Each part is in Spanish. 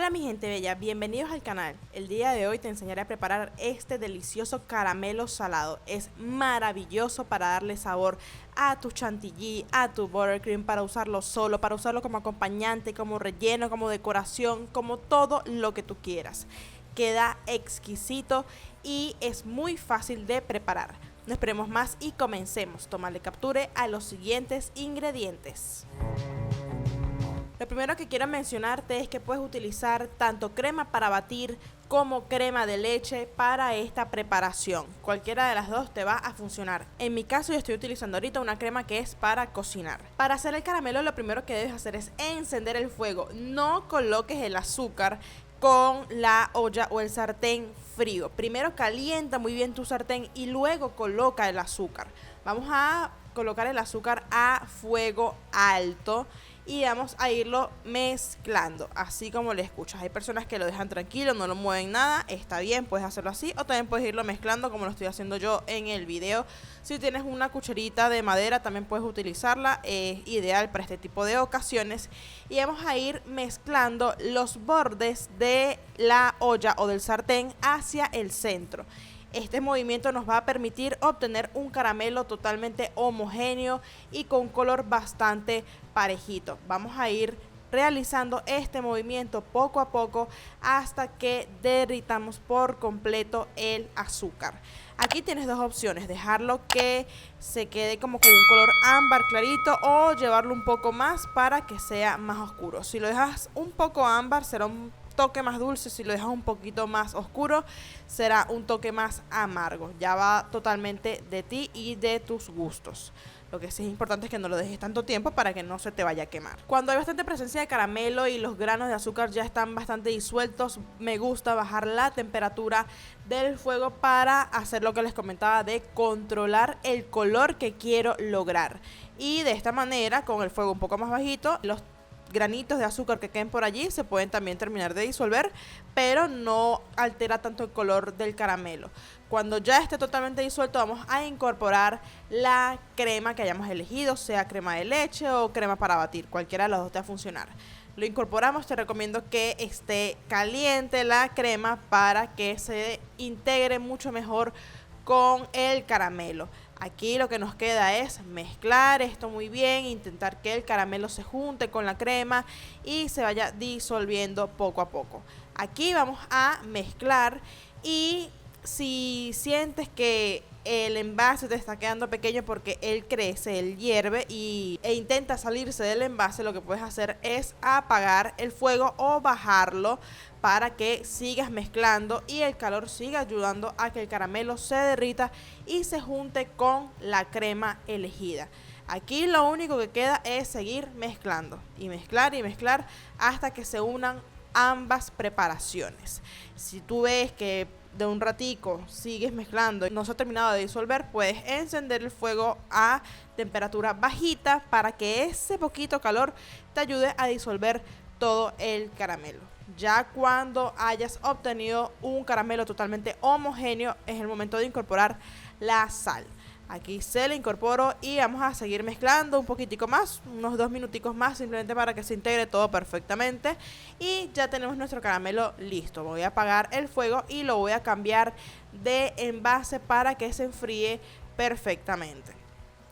Hola mi gente bella, bienvenidos al canal. El día de hoy te enseñaré a preparar este delicioso caramelo salado. Es maravilloso para darle sabor a tu chantilly, a tu buttercream, para usarlo solo, para usarlo como acompañante, como relleno, como decoración, como todo lo que tú quieras. Queda exquisito y es muy fácil de preparar. No esperemos más y comencemos. Tomarle captura a los siguientes ingredientes. Lo primero que quiero mencionarte es que puedes utilizar tanto crema para batir como crema de leche para esta preparación. Cualquiera de las dos te va a funcionar. En mi caso yo estoy utilizando ahorita una crema que es para cocinar. Para hacer el caramelo lo primero que debes hacer es encender el fuego. No coloques el azúcar con la olla o el sartén frío. Primero calienta muy bien tu sartén y luego coloca el azúcar. Vamos a colocar el azúcar a fuego alto y vamos a irlo mezclando, así como le escuchas. Hay personas que lo dejan tranquilo, no lo mueven nada, está bien, puedes hacerlo así, o también puedes irlo mezclando como lo estoy haciendo yo en el video. Si tienes una cucharita de madera también puedes utilizarla, es ideal para este tipo de ocasiones. Y vamos a ir mezclando los bordes de la olla o del sartén hacia el centro. Este movimiento nos va a permitir obtener un caramelo totalmente homogéneo y con un color bastante parejito. Vamos a ir realizando este movimiento poco a poco hasta que derritamos por completo el azúcar. Aquí tienes dos opciones: dejarlo que se quede como con un color ámbar clarito o llevarlo un poco más para que sea más oscuro. Si lo dejas un poco ámbar será un toque más dulce, si lo dejas un poquito más oscuro será un toque más amargo. Ya va totalmente de ti y de tus gustos. Lo que sí es importante es que no lo dejes tanto tiempo para que no se te vaya a quemar. Cuando hay bastante presencia de caramelo y los granos de azúcar ya están bastante disueltos, me gusta bajar la temperatura del fuego para hacer lo que les comentaba, de controlar el color que quiero lograr. Y de esta manera, con el fuego un poco más bajito, los granitos de azúcar que queden por allí se pueden también terminar de disolver, pero no altera tanto el color del caramelo. Cuando ya esté totalmente disuelto vamos a incorporar la crema que hayamos elegido, sea crema de leche o crema para batir, cualquiera de los dos te va a funcionar. Lo incorporamos, te recomiendo que esté caliente la crema para que se integre mucho mejor con el caramelo. Aquí lo que nos queda es mezclar esto muy bien, intentar que el caramelo se junte con la crema y se vaya disolviendo poco a poco. Aquí vamos a mezclar y si sientes que el envase te está quedando pequeño porque él crece, él hierve e intenta salirse del envase, lo que puedes hacer es apagar el fuego o bajarlo para que sigas mezclando y el calor siga ayudando a que el caramelo se derrita y se junte con la crema elegida. Aquí lo único que queda es seguir mezclando y mezclar hasta que se unan ambas preparaciones. Si tú ves que de un ratico sigues mezclando y no se ha terminado de disolver, puedes encender el fuego a temperatura bajita para que ese poquito calor te ayude a disolver todo el caramelo. Ya cuando hayas obtenido un caramelo totalmente homogéneo es el momento de incorporar la sal. Aquí se le incorporo y vamos a seguir mezclando un poquitico más, unos 2 minuticos más, simplemente para que se integre todo perfectamente. Y ya tenemos nuestro caramelo listo. Voy a apagar el fuego y lo voy a cambiar de envase para que se enfríe perfectamente.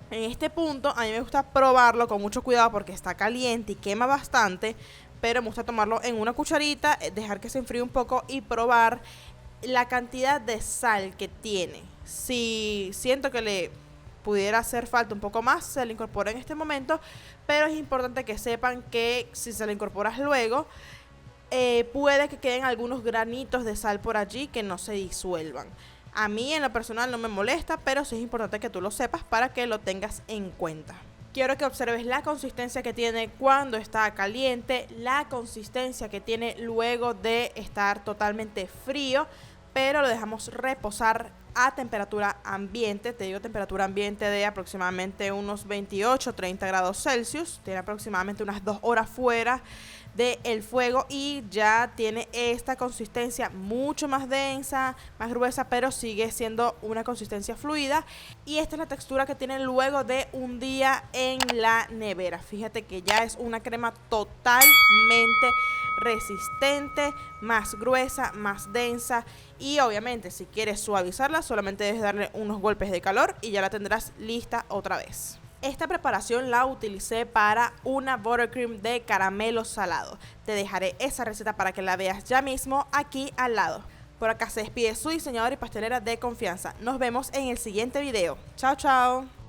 En este punto a mí me gusta probarlo con mucho cuidado porque está caliente y quema bastante, pero me gusta tomarlo en una cucharita, dejar que se enfríe un poco y probar la cantidad de sal que tiene. Si siento que le pudiera hacer falta un poco más, se le incorpora en este momento, pero es importante que sepan que si se le incorporas luego, puede que queden algunos granitos de sal por allí que no se disuelvan. A mí en lo personal no me molesta, pero sí es importante que tú lo sepas para que lo tengas en cuenta. Quiero que observes la consistencia que tiene cuando está caliente, la consistencia que tiene luego de estar totalmente frío, pero lo dejamos reposar a temperatura ambiente. Te digo temperatura ambiente de aproximadamente unos 28-30 grados Celsius. Tiene aproximadamente unas 2 horas fuera del fuego y ya tiene esta consistencia mucho más densa, más gruesa, pero sigue siendo una consistencia fluida. Y esta es la textura que tiene luego de un día en la nevera. Fíjate que ya es una crema totalmente resistente, más gruesa, más densa. Y obviamente si quieres suavizarla solamente debes darle unos golpes de calor y ya la tendrás lista otra vez. Esta preparación la utilicé para una buttercream de caramelo salado. Te dejaré esa receta para que la veas ya mismo aquí al lado. Por acá se despide su diseñadora y pastelera de confianza. Nos vemos en el siguiente video. Chao, chao.